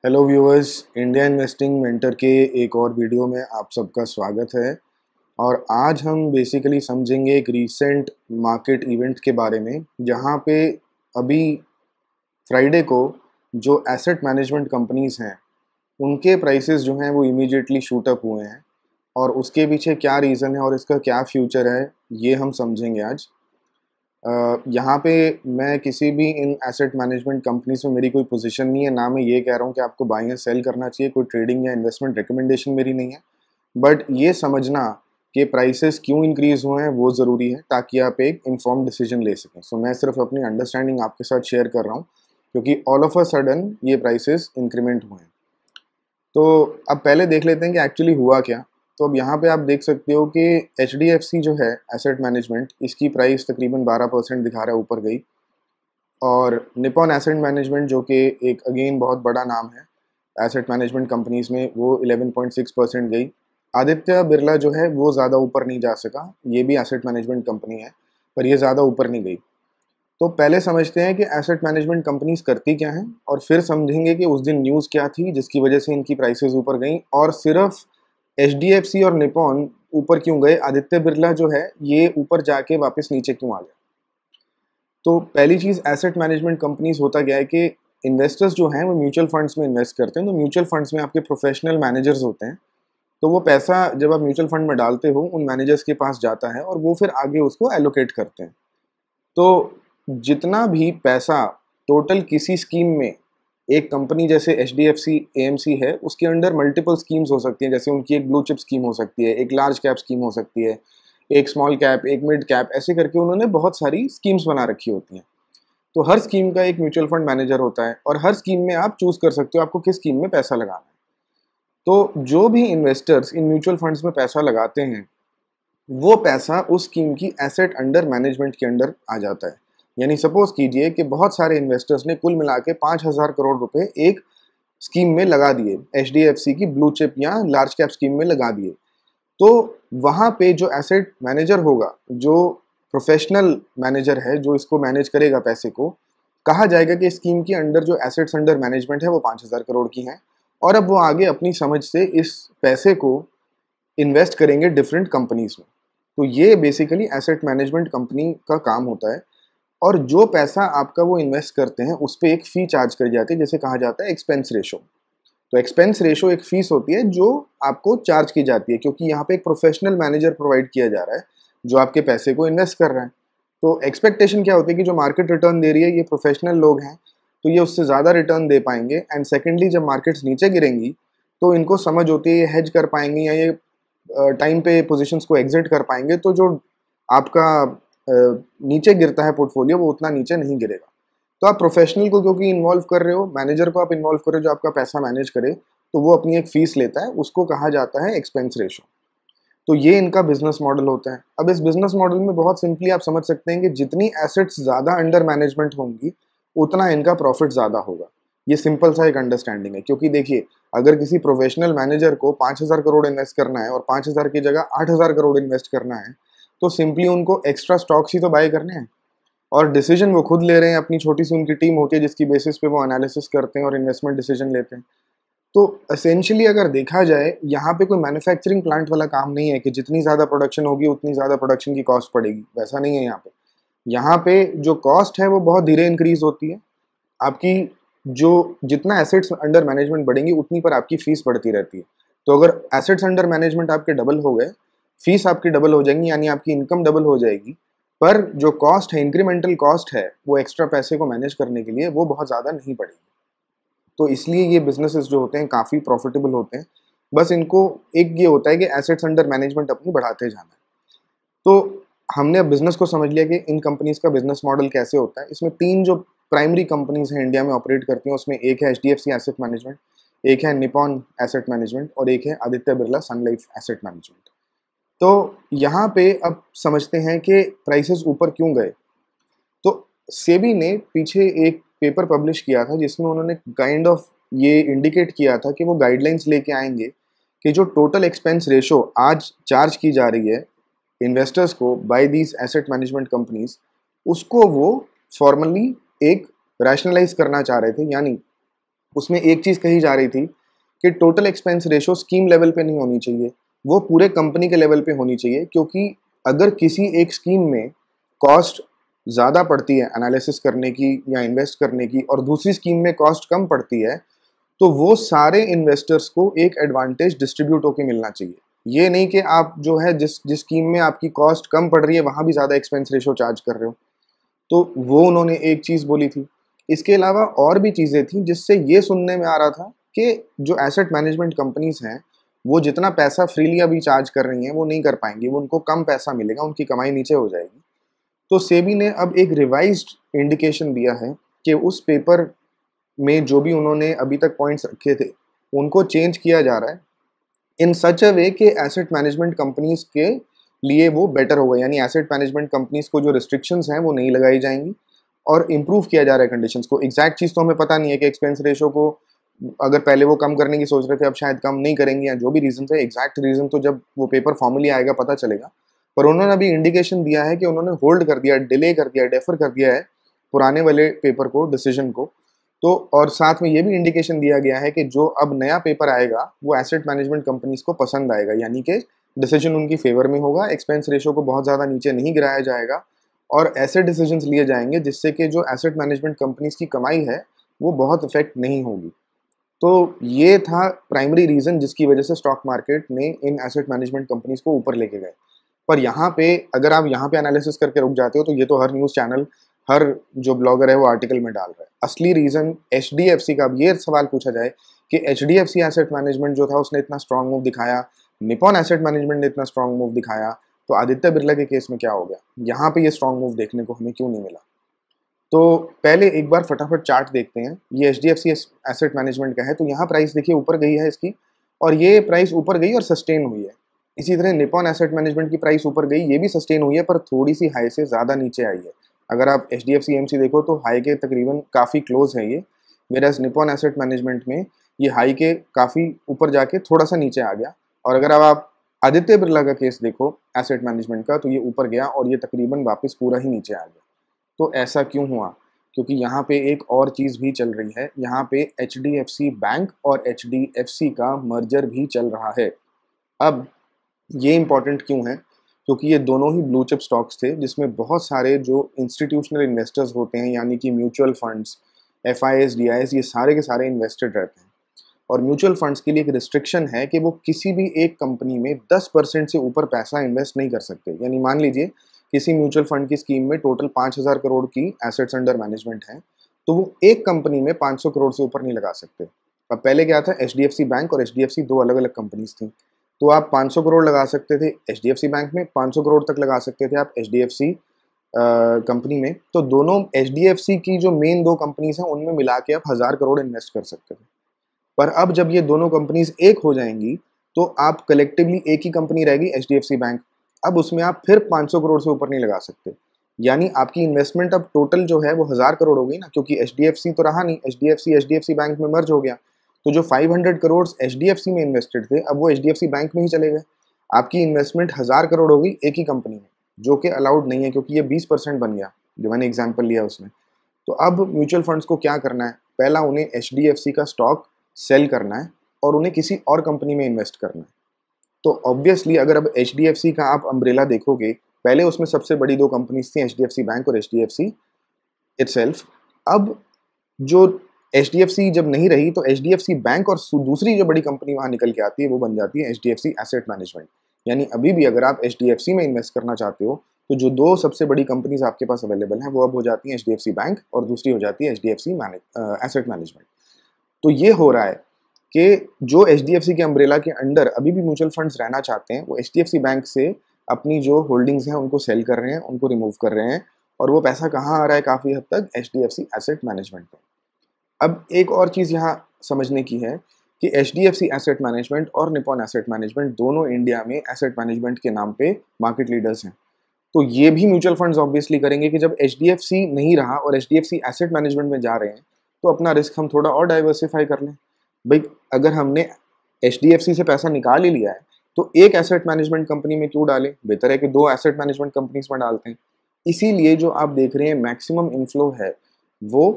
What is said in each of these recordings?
Hello viewers, India investing mentor के एक और वीडियो में आप सबका स्वागत है। और आज हम बेसिकली समझेंगे एक रीसेंट मार्केट इवेंट के बारे में, जहां पे अभी फ्राइडे को जो एसेट मैनेजमेंट कंपनीज हैं उनके प्राइसेस जो हैं वो इमीडिएटली शूट अप हुए हैं। और उसके पीछे क्या रीज़न है और इसका क्या फ्यूचर है, ये हम समझेंगे आज। यहाँ पे मैं किसी भी इन एसेट मैनेजमेंट कंपनीज में मेरी कोई पोजीशन नहीं है, ना मैं ये कह रहा हूँ कि आपको बाइंग या सेल करना चाहिए, कोई ट्रेडिंग या इन्वेस्टमेंट रिकमेंडेशन मेरी नहीं है। बट ये समझना कि प्राइसेस क्यों इंक्रीज़ हुए हैं वो ज़रूरी है, ताकि आप एक इन्फॉर्म डिसीजन ले सकें। सो मैं सिर्फ अपनी अंडरस्टैंडिंग आपके साथ शेयर कर रहा हूँ, क्योंकि ऑल ऑफ अ सडन ये प्राइसेस इंक्रीमेंट हुए हैं। तो अब पहले देख लेते हैं कि एक्चुअली हुआ क्या। तो अब यहाँ पे आप देख सकते हो कि HDFC जो है एसेट मैनेजमेंट, इसकी प्राइस तकरीबन 12% दिखा रहा है, ऊपर गई। और निपॉन एसेट मैनेजमेंट जो कि एक अगेन बहुत बड़ा नाम है एसेट मैनेजमेंट कंपनीज में, वो 11.6% गई। आदित्य बिरला जो है वो ज़्यादा ऊपर नहीं जा सका, ये भी एसेट मैनेजमेंट कंपनी है, पर ये ज़्यादा ऊपर नहीं गई। तो पहले समझते हैं कि एसेट मैनेजमेंट कंपनीज करती क्या हैं, और फिर समझेंगे कि उस दिन न्यूज़ क्या थी जिसकी वजह से इनकी प्राइसेस ऊपर गई, और सिर्फ HDFC और निपॉन ऊपर क्यों गए, आदित्य बिरला जो है ये ऊपर जाके वापस नीचे क्यों आ गया। तो पहली चीज़, एसेट मैनेजमेंट कंपनीज होता क्या है कि इन्वेस्टर्स जो हैं वो म्यूचुअल फंड्स में इन्वेस्ट करते हैं। तो म्यूचुअल फंड्स में आपके प्रोफेशनल मैनेजर्स होते हैं। तो वो पैसा जब आप म्यूचुअल फंड में डालते हो, उन मैनेजर्स के पास जाता है और वो फिर आगे उसको एलोकेट करते हैं। तो जितना भी पैसा टोटल किसी स्कीम में, एक कंपनी जैसे HDFC AMC है, उसके अंडर मल्टीपल स्कीम्स हो सकती हैं। जैसे उनकी एक ब्लू चिप स्कीम हो सकती है, एक लार्ज कैप स्कीम हो सकती है, एक स्मॉल कैप, एक मिड कैप, ऐसे करके उन्होंने बहुत सारी स्कीम्स बना रखी होती हैं। तो हर स्कीम का एक म्यूचुअल फंड मैनेजर होता है, और हर स्कीम में आप चूज कर सकते हो आपको किस स्कीम में पैसा लगाना है। तो जो भी इन्वेस्टर्स इन म्यूचुअल फंड्स में पैसा लगाते हैं, वो पैसा उस स्कीम की एसेट अंडर मैनेजमेंट के अंडर आ जाता है। यानी सपोज कीजिए कि बहुत सारे इन्वेस्टर्स ने कुल मिला के 5,000 करोड़ रुपए एक स्कीम में लगा दिए, HDFC की ब्लू चिप या लार्ज कैप स्कीम में लगा दिए। तो वहाँ पे जो एसेट मैनेजर होगा, जो प्रोफेशनल मैनेजर है जो इसको मैनेज करेगा पैसे को, कहा जाएगा कि स्कीम के अंडर जो एसेट्स अंडर मैनेजमेंट है वो 5,000 करोड़ की हैं। और अब वो आगे अपनी समझ से इस पैसे को इन्वेस्ट करेंगे डिफरेंट कंपनीज में। तो ये बेसिकली एसेट मैनेजमेंट कंपनी का काम होता है। और जो पैसा आपका वो इन्वेस्ट करते हैं उस पर एक फ़ी चार्ज करी जाती है, जिसे कहा जाता है एक्सपेंस रेशो। तो एक्सपेंस रेशो एक फीस होती है जो आपको चार्ज की जाती है, क्योंकि यहाँ पे एक प्रोफेशनल मैनेजर प्रोवाइड किया जा रहा है जो आपके पैसे को इन्वेस्ट कर रहा है। तो एक्सपेक्टेशन क्या होती है कि जो मार्केट रिटर्न दे रही है, ये प्रोफेशनल लोग हैं, तो ये उससे ज़्यादा रिटर्न दे पाएंगे। एंड सेकेंडली, जब मार्केट्स नीचे गिरेंगी तो इनको समझ होती है ये हेज कर पाएंगे या ये टाइम पे पोजीशंस को एग्जिट कर पाएंगे। तो जो आपका नीचे गिरता है पोर्टफोलियो, वो उतना नीचे नहीं गिरेगा। तो आप प्रोफेशनल को क्योंकि इन्वॉल्व कर रहे हो, मैनेजर को आप इन्वॉल्व कर रहे हो जो आपका पैसा मैनेज करे, तो वो अपनी एक फीस लेता है, उसको कहा जाता है एक्सपेंस रेशो। तो ये इनका बिजनेस मॉडल होता है। अब इस बिजनेस मॉडल में बहुत सिंपली आप समझ सकते हैं कि जितनी एसेट्स ज़्यादा अंडर मैनेजमेंट होंगी, उतना इनका प्रॉफिट ज़्यादा होगा। ये सिंपल सा एक अंडरस्टैंडिंग है। क्योंकि देखिए, अगर किसी प्रोफेशनल मैनेजर को 5,000 करोड़ इन्वेस्ट करना है और 5,000 की जगह 8,000 करोड़ इन्वेस्ट करना है, तो सिंपली उनको एक्स्ट्रा स्टॉक्स ही तो बाय करने हैं। और डिसीजन वो खुद ले रहे हैं, अपनी छोटी सी उनकी टीम होती है जिसकी बेसिस पे वो एनालिसिस करते हैं और इन्वेस्टमेंट डिसीजन लेते हैं। तो असेंशियली अगर देखा जाए, यहाँ पे कोई मैन्युफैक्चरिंग प्लांट वाला काम नहीं है कि जितनी ज़्यादा प्रोडक्शन होगी उतनी ज़्यादा प्रोडक्शन की कॉस्ट पड़ेगी। वैसा नहीं है यहाँ पे। यहाँ पे जो कॉस्ट है वो बहुत धीरे इंक्रीज होती है। आपकी जो जितना एसेट्स अंडर मैनेजमेंट बढ़ेंगी, उतनी पर आपकी फीस बढ़ती रहती है। तो अगर एसेट्स अंडर मैनेजमेंट आपके डबल हो गए, फीस आपकी डबल हो जाएंगी, यानी आपकी इनकम डबल हो जाएगी। पर जो कॉस्ट है, इंक्रीमेंटल कॉस्ट है, वो एक्स्ट्रा पैसे को मैनेज करने के लिए वो बहुत ज़्यादा नहीं पड़ेगी। तो इसलिए ये बिजनेसेस जो होते हैं काफ़ी प्रॉफिटेबल होते हैं। बस इनको एक ये होता है कि एसेट्स अंडर मैनेजमेंट अपनी बढ़ाते जाना है। तो हमने अब बिजनेस को समझ लिया कि इन कंपनीज का बिजनेस मॉडल कैसे होता है। इसमें तीन जो प्राइमरी कंपनीज हैं इंडिया में ऑपरेट करती हैं, उसमें एक है HDFC एसेट मैनेजमेंट, एक है निपॉन एसेट मैनेजमेंट, और एक है आदित्य बिरला सन लाइफ एसेट मैनेजमेंट। तो यहाँ पे अब समझते हैं कि प्राइसेस ऊपर क्यों गए। तो सेबी ने पीछे एक पेपर पब्लिश किया था जिसमें उन्होंने काइंड ऑफ ये इंडिकेट किया था कि वो गाइडलाइंस लेके आएंगे कि जो टोटल एक्सपेंस रेशो आज चार्ज की जा रही है इन्वेस्टर्स को by these asset management companies, उसको वो फॉर्मली एक रैशनलाइज करना चाह रहे थे। यानी उसमें एक चीज़ कही जा रही थी कि total expense ratio scheme level पे नहीं होनी चाहिए, वो पूरे कंपनी के लेवल पे होनी चाहिए, क्योंकि अगर किसी एक स्कीम में कॉस्ट ज़्यादा पड़ती है एनालिसिस करने की या इन्वेस्ट करने की, और दूसरी स्कीम में कॉस्ट कम पड़ती है, तो वो सारे इन्वेस्टर्स को एक एडवांटेज डिस्ट्रीब्यूट होकर मिलना चाहिए। ये नहीं कि आप जो है जिस जिस स्कीम में आपकी कॉस्ट कम पड़ रही है वहाँ भी ज़्यादा एक्सपेंस रेशो चार्ज कर रहे हो। तो वो उन्होंने एक चीज़ बोली थी। इसके अलावा और भी चीज़ें थी जिससे ये सुनने में आ रहा था कि जो एसेट मैनेजमेंट कंपनीज़ हैं, वो जितना पैसा फ्रीली अभी चार्ज कर रही हैं वो नहीं कर पाएंगी, वो उनको कम पैसा मिलेगा, उनकी कमाई नीचे हो जाएगी। तो सेबी ने अब एक रिवाइज्ड इंडिकेशन दिया है कि उस पेपर में जो भी उन्होंने अभी तक पॉइंट्स रखे थे उनको चेंज किया जा रहा है इन सच अ वे कि एसेट मैनेजमेंट कंपनीज के लिए वो बेटर होगा, यानी एसेट मैनेजमेंट कंपनीज को जो रिस्ट्रिक्शंस हैं वो नहीं लगाई जाएंगी और इम्प्रूव किया जा रहा है कंडीशंस को। एग्जैक्ट चीज़ तो हमें पता नहीं है कि एक्सपेंस रेशो को अगर पहले वो कम करने की सोच रहे थे अब शायद कम नहीं करेंगे, या जो भी रीजन है, एग्जैक्ट रीजन तो जब वो पेपर फॉर्मली आएगा पता चलेगा। पर उन्होंने अभी इंडिकेशन दिया है कि उन्होंने होल्ड कर दिया, डिले कर दिया, डेफर कर दिया है पुराने वाले पेपर को, डिसीजन को। तो और साथ में ये भी इंडिकेशन दिया गया है कि जो अब नया पेपर आएगा वो एसेट मैनेजमेंट कंपनीज को पसंद आएगा, यानी कि डिसीजन उनकी फेवर में होगा, एक्सपेंस रेशो को बहुत ज़्यादा नीचे नहीं गिराया जाएगा और ऐसे डिसीजंस लिए जाएंगे जिससे कि जो एसेट मैनेजमेंट कंपनीज की कमाई है वो बहुत इफेक्ट नहीं होगी। तो ये था प्राइमरी रीज़न जिसकी वजह से स्टॉक मार्केट ने इन एसेट मैनेजमेंट कंपनीज को ऊपर लेके गए। पर यहाँ पे अगर आप यहाँ पे एनालिसिस करके रुक जाते हो तो ये तो हर न्यूज़ चैनल, हर जो ब्लॉगर है वो आर्टिकल में डाल रहा है। असली रीज़न HDFC का, अब ये सवाल पूछा जाए कि HDFC एसेट मैनेजमेंट जो था उसने इतना स्ट्रांग मूव दिखाया, निपॉन एसेट मैनेजमेंट ने इतना स्ट्रांग मूव दिखाया, तो आदित्य बिरला के केस में क्या हो गया, यहाँ पे ये स्ट्रांग मूव देखने को हमें क्यों नहीं मिला? तो पहले एक बार फटाफट चार्ट देखते हैं। ये HDFC एसेट मैनेजमेंट का है, तो यहाँ प्राइस देखिए ऊपर गई है इसकी, और ये प्राइस ऊपर गई और सस्टेन हुई है। इसी तरह निपॉन एसेट मैनेजमेंट की प्राइस ऊपर गई, ये भी सस्टेन हुई है, पर थोड़ी सी हाई से ज़्यादा नीचे आई है। अगर आप HDFC AMC देखो तो हाई के तकरीबन काफ़ी क्लोज है ये, वेराज निपॉन एसेट मैनेजमेंट में ये हाई के काफ़ी ऊपर जाके थोड़ा सा नीचे आ गया। और अगर आप आदित्य बिरला का केस देखो एसेट मैनेजमेंट का, तो ये ऊपर गया और ये तकरीबन वापस पूरा ही नीचे आ गया। तो ऐसा क्यों हुआ? क्योंकि यहाँ पे एक और चीज़ भी चल रही है, यहाँ पे HDFC बैंक और HDFC का मर्जर भी चल रहा है। अब ये इम्पॉर्टेंट क्यों है? क्योंकि ये दोनों ही ब्लू चिप स्टॉक्स थे जिसमें बहुत सारे जो इंस्टीट्यूशनल इन्वेस्टर्स होते हैं, यानी कि म्यूचुअल फंड्स, FIs, DIs, ये सारे के सारे इन्वेस्टेड रहते हैं। और म्यूचुअल फंड्स के लिए एक रिस्ट्रिक्शन है कि वो किसी भी एक कंपनी में 10% से ऊपर पैसा इन्वेस्ट नहीं कर सकते। यानी मान लीजिए किसी म्यूचुअल फंड की स्कीम में टोटल 5,000 करोड़ की एसेट्स अंडर मैनेजमेंट है, तो वो एक कंपनी में 500 करोड़ से ऊपर नहीं लगा सकते। अब पहले क्या था, HDFC बैंक और HDFC दो अलग अलग कंपनीज थी। तो आप 500 करोड़ लगा सकते थे HDFC बैंक में, 500 करोड़ तक लगा सकते थे आप HDFC कंपनी में। तो दोनों HDFC की जो मेन दो कंपनीज हैं उनमें मिला के आप 1,000 करोड़ इन्वेस्ट कर सकते थे। पर अब जब ये दोनों कंपनीज एक हो जाएंगी तो आप कलेक्टिवली एक ही कंपनी रहेगी HDFC बैंक। अब उसमें आप फिर 500 करोड़ से ऊपर नहीं लगा सकते। यानी आपकी इन्वेस्टमेंट अब टोटल जो है वो 1,000 करोड़ हो गई ना, क्योंकि HDFC तो रहा नहीं, HDFC बैंक में मर्ज हो गया। तो जो 500 करोड़ HDFC में इन्वेस्टेड थे अब वो HDFC बैंक में ही चले गए। आपकी इन्वेस्टमेंट 1,000 करोड़ हो गई एक ही कंपनी में, जो कि अलाउड नहीं है क्योंकि ये 20% बन गया जो मैंने एग्जाम्पल लिया उसमें। तो अब म्यूचुअल फंड्स को क्या करना है, पहला उन्हें HDFC का स्टॉक सेल करना है और उन्हें किसी और कंपनी में इन्वेस्ट करना है। तो ऑब्वियसली अगर अब HDFC का आप अम्ब्रेला देखोगे, पहले उसमें सबसे बड़ी दो कंपनीज थी HDFC बैंक और HDFC इटसेल्फ। अब जो HDFC जब नहीं रही तो HDFC बैंक और दूसरी जो बड़ी कंपनी वहाँ निकल के आती है वो बन जाती है HDFC एसेट मैनेजमेंट। यानी अभी भी अगर आप HDFC में इन्वेस्ट करना चाहते हो तो जो दो सबसे बड़ी कंपनीज आपके पास अवेलेबल हैं वो अब हो जाती हैं HDFC बैंक और दूसरी हो जाती है HDFC एसेट मैनेजमेंट। तो ये हो रहा है कि जो HDFC के अम्ब्रेला के अंडर अभी भी म्यूचुअल फंड्स रहना चाहते हैं वो HDFC बैंक से अपनी जो होल्डिंग्स हैं उनको सेल कर रहे हैं, उनको रिमूव कर रहे हैं, और वो पैसा कहाँ आ रहा है काफ़ी हद तक HDFC एसेट मैनेजमेंट में। अब एक और चीज़ यहाँ समझने की है कि HDFC एसेट मैनेजमेंट और निपॉन एसेट मैनेजमेंट दोनों इंडिया में एसेट मैनेजमेंट के नाम पे मार्केट लीडर्स हैं। तो ये भी म्यूचुअल फंड्स ऑब्वियसली करेंगे कि जब HDFC नहीं रहा और HDFC एसेट मैनेजमेंट में जा रहे हैं तो अपना रिस्क हम थोड़ा और डाइवर्सिफाई कर लें। भाई अगर हमने HDFC से पैसा निकाल ही लिया है तो एक एसेट मैनेजमेंट कंपनी में क्यों डालें, बेहतर है कि दो एसेट मैनेजमेंट कंपनीज में डालते हैं। इसीलिए जो आप देख रहे हैं मैक्सिमम इन्फ्लो है वो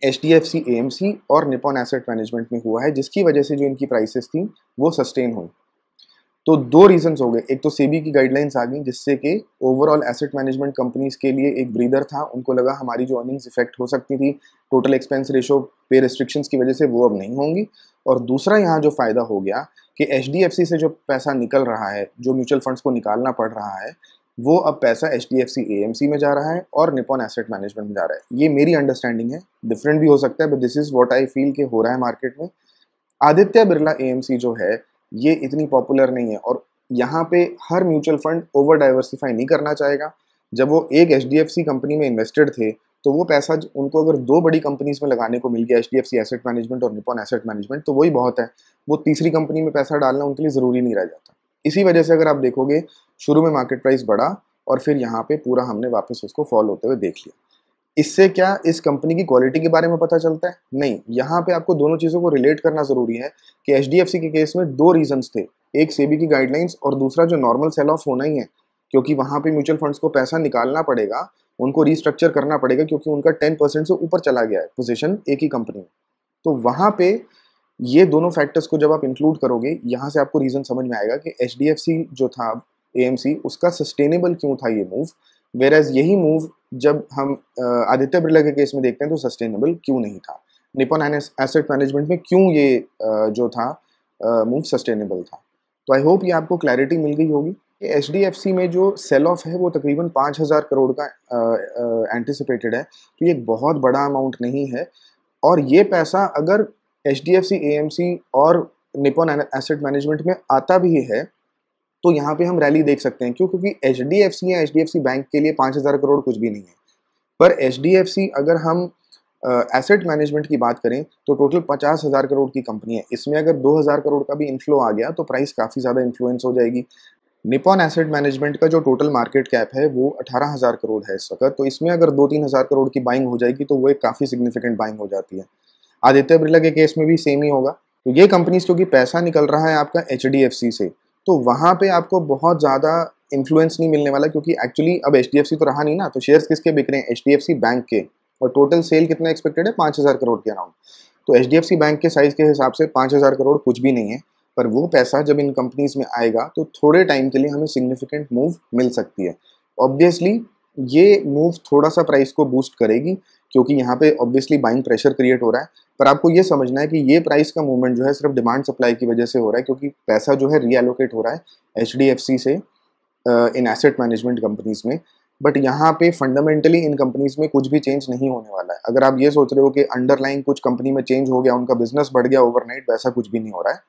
HDFC AMC और निपॉन एसेट मैनेजमेंट में हुआ है, जिसकी वजह से जो इनकी प्राइसेस थी वो सस्टेन हुई। तो दो रीजंस हो गए, एक तो सेबी की गाइडलाइंस आ गई जिससे कि ओवरऑल एसेट मैनेजमेंट कंपनीज के लिए एक ब्रीदर था, उनको लगा हमारी जो अर्निंग्स इफेक्ट हो सकती थी टोटल एक्सपेंस रेशो पे रिस्ट्रिक्शंस की वजह से वो अब नहीं होंगी। और दूसरा यहाँ जो फायदा हो गया कि HDFC से जो पैसा निकल रहा है, जो म्यूचुअल फंड्स को निकालना पड़ रहा है, वो अब पैसा HDFC AMC में जा रहा है और निपॉन एसेट मैनेजमेंट में जा रहा है। ये मेरी अंडरस्टैंडिंग है, डिफरेंट भी हो सकता है, but this is what I feel कि हो रहा है मार्केट में। आदित्य बिरला AMC जो है ये इतनी पॉपुलर नहीं है और यहाँ पे हर म्यूचुअल फंड ओवर डाइवर्सिफाई नहीं करना चाहेगा। जब वो एक HDFC कंपनी में इन्वेस्टेड थे तो वो पैसा उनको अगर दो बड़ी कंपनीज में लगाने को मिल गया, HDFC एसेट मैनेजमेंट और निपॉन एसेट मैनेजमेंट, तो वही बहुत है। वो तीसरी कंपनी में पैसा डालना उनके लिए ज़रूरी नहीं रह जाता। इसी वजह से अगर आप देखोगे शुरू में मार्केट प्राइस बढ़ा और फिर यहाँ पे पूरा हमने वापस उसको फॉल होते हुए देख लिया। इससे क्या इस कंपनी की क्वालिटी के बारे में पता चलता है? नहीं, यहाँ पे आपको दोनों चीज़ों को रिलेट करना ज़रूरी है कि HDFC के केस में दो रीजंस थे, एक सेबी की गाइडलाइंस और दूसरा जो नॉर्मल सेल ऑफ होना ही है, क्योंकि वहाँ पे म्यूचुअल फंड्स को पैसा निकालना पड़ेगा, उनको रीस्ट्रक्चर करना पड़ेगा क्योंकि उनका 10% से ऊपर चला गया है पोजीशन एक ही कंपनी में। तो वहाँ पे ये दोनों फैक्टर्स को जब आप इंक्लूड करोगे, यहाँ से आपको रीज़न समझ में आएगा कि HDFC जो था AMC उसका सस्टेनेबल क्यों था ये मूव, वेरएज यही मूव जब हम आदित्य बिरला के केस में देखते हैं तो सस्टेनेबल क्यों नहीं था। निपॉन एसेट मैनेजमेंट में क्यों ये जो था मूव सस्टेनेबल था। तो आई होप ये आपको क्लैरिटी मिल गई होगी कि HDFC में जो सेल ऑफ है वो तकरीबन 5,000 करोड़ का एंटिसिपेटेड है, तो ये एक बहुत बड़ा अमाउंट नहीं है। और ये पैसा अगर HDFC AMC और निपॉन एसेट मैनेजमेंट में आता भी है तो यहाँ पे हम रैली देख सकते हैं। क्यों? क्योंकि HDFC या HDFC बैंक के लिए 5,000 करोड़ कुछ भी नहीं है। पर HDFC अगर हम एसेट मैनेजमेंट की बात करें तो टोटल 50,000 करोड़ की कंपनी है। इसमें अगर 2,000 करोड़ का भी इन्फ्लो आ गया तो प्राइस काफ़ी ज़्यादा इन्फ्लुएंस हो जाएगी। निपॉन एसेट मैनेजमेंट का जो टोटल मार्केट कैप है वो 18,000 करोड़ है इस वक्त, तो इसमें अगर 2-3 हज़ार करोड़ की बाइंग हो जाएगी तो वो एक काफ़ी सिग्निफिकेंट बाइंग हो जाती है। आदित्य बिरला के केस में भी सेम ही होगा। तो ये कंपनीज क्योंकि पैसा निकल रहा है आपका HDFC से, तो वहाँ पे आपको बहुत ज़्यादा इन्फ्लुएंस नहीं मिलने वाला, क्योंकि एक्चुअली अब HDFC तो रहा नहीं ना, तो शेयर्स किसके बिक रहे हैं? HDFC बैंक के। और टोटल सेल कितना एक्सपेक्टेड है? 5,000 करोड़ के अराउंड। तो HDFC बैंक के साइज़ के हिसाब से 5,000 करोड़ कुछ भी नहीं है, पर वो पैसा जब इन कंपनीज में आएगा तो थोड़े टाइम के लिए हमें सिग्निफिकेंट मूव मिल सकती है। ऑब्वियसली ये मूव थोड़ा सा प्राइस को बूस्ट करेगी क्योंकि यहाँ पे ऑब्वियसली बाइंग प्रेशर क्रिएट हो रहा है, पर आपको ये समझना है कि ये प्राइस का मूवमेंट जो है सिर्फ डिमांड सप्लाई की वजह से हो रहा है, क्योंकि पैसा जो है रीएलोकेट हो रहा है HDFC से इन एसेट मैनेजमेंट कंपनीज में। बट यहाँ पे फंडामेंटली इन कंपनीज में कुछ भी चेंज नहीं होने वाला है। अगर आप ये सोच रहे हो कि अंडरलाइन कुछ कंपनी में चेंज हो गया, उनका बिजनेस बढ़ गया ओवरनाइट, वैसा कुछ भी नहीं हो रहा है।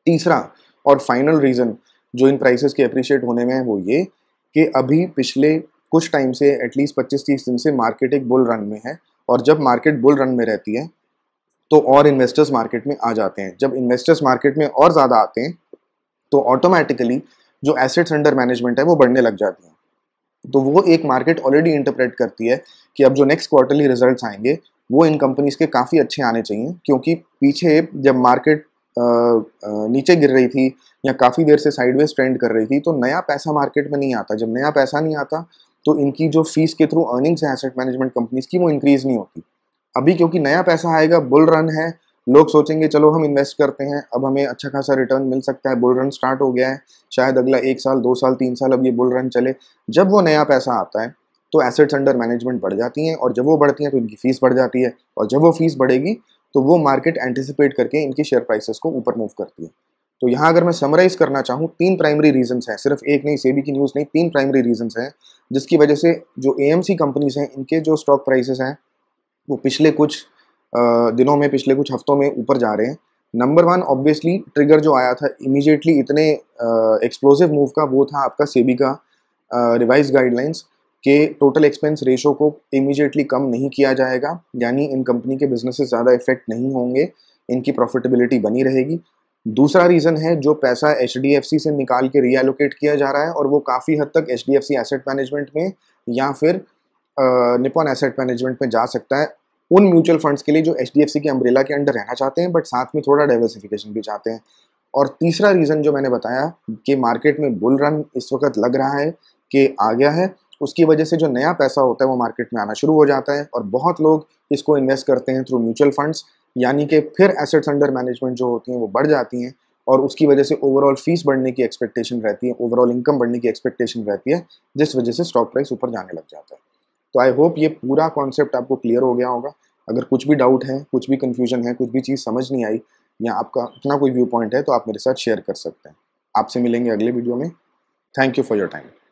तीसरा और फाइनल रीज़न जो इन प्राइसेस के अप्रिशिएट होने में है वो ये कि अभी पिछले कुछ टाइम से एटलीस्ट 25-30 दिन से मार्केट एक बुल रन में है, और जब मार्केट बुल रन में रहती है तो और इन्वेस्टर्स मार्केट में आ जाते हैं। जब इन्वेस्टर्स मार्केट में और ज़्यादा आते हैं तो ऑटोमेटिकली जो एसेट्स अंडर मैनेजमेंट है वो बढ़ने लग जाती हैं। तो वो एक मार्केट ऑलरेडी इंटरप्रेट करती है कि अब जो नेक्स्ट क्वार्टरली रिजल्ट्स आएंगे वो इन कंपनीज के काफ़ी अच्छे आने चाहिए, क्योंकि पीछे जब मार्केट नीचे गिर रही थी या काफ़ी देर से साइडवेज ट्रेंड कर रही थी तो नया पैसा मार्केट में नहीं आता। जब नया पैसा नहीं आता तो इनकी जो फीस के थ्रू अर्निंग्स है एसेट मैनेजमेंट कंपनीज की वो इंक्रीज़ नहीं होती। अभी क्योंकि नया पैसा आएगा, बुल रन है, लोग सोचेंगे चलो हम इन्वेस्ट करते हैं, अब हमें अच्छा खासा रिटर्न मिल सकता है, बुल रन स्टार्ट हो गया है, शायद अगला 1 साल 2 साल 3 साल अब ये बुल रन चले। जब वो नया पैसा आता है तो एसेट्स अंडर मैनेजमेंट बढ़ जाती हैं, और जब वो बढ़ती हैं तो इनकी फीस बढ़ जाती है, और जब वो फीस बढ़ेगी तो वो मार्केट एंटिसिपेट करके इनकी शेयर प्राइसेस को ऊपर मूव करती है। तो यहाँ अगर मैं समराइज करना चाहूँ, 3 प्राइमरी रीजंस हैं, सिर्फ एक नहीं, सेबी की न्यूज़ नहीं, 3 प्राइमरी रीजंस हैं जिसकी वजह से जो AMC कंपनीज हैं इनके जो स्टॉक प्राइसेस हैं वो पिछले कुछ दिनों में, पिछले कुछ हफ्तों में ऊपर जा रहे हैं। नंबर 1 ऑब्वियसली ट्रिगर जो आया था इमीडिएटली इतने एक्सप्लोसिव मूव का, वो था आपका सेबी का रिवाइज गाइडलाइंस के टोटल एक्सपेंस रेशो को इमीडिएटली कम नहीं किया जाएगा, यानी इन कंपनी के बिजनेसेस ज़्यादा इफेक्ट नहीं होंगे, इनकी प्रॉफिटेबिलिटी बनी रहेगी। दूसरा रीज़न है जो पैसा HDFC से निकाल के रीएलोकेट किया जा रहा है, और वो काफ़ी हद तक HDFC एसेट मैनेजमेंट में या फिर निपॉन एसेट मैनेजमेंट में जा सकता है उन म्यूचुअल फंड्स के लिए जो HDFC के अम्ब्रेला के अंडर रहना चाहते हैं, बट साथ में थोड़ा डाइवर्सिफिकेशन भी चाहते हैं। और तीसरा रीज़न जो मैंने बताया कि मार्केट में बुल रन इस वक्त लग रहा है कि आ गया है, उसकी वजह से जो नया पैसा होता है वो मार्केट में आना शुरू हो जाता है और बहुत लोग इसको इन्वेस्ट करते हैं थ्रू म्यूचुअल फंड्स, यानी कि फिर एसेट्स अंडर मैनेजमेंट जो होती हैं वो बढ़ जाती हैं और उसकी वजह से ओवरऑल फीस बढ़ने की एक्सपेक्टेशन रहती है, ओवरऑल इनकम बढ़ने की एक्सपेक्टेशन रहती है, जिस वजह से स्टॉक प्राइस ऊपर जाने लग जाता है। तो आई होप ये पूरा कॉन्सेप्ट आपको क्लियर हो गया होगा। अगर कुछ भी डाउट है, कुछ भी कन्फ्यूजन है, कुछ भी चीज़ समझ नहीं आई या आपका अपना कोई व्यू पॉइंट है तो आप मेरे साथ शेयर कर सकते हैं। आपसे मिलेंगे अगले वीडियो में। Thank you for your time.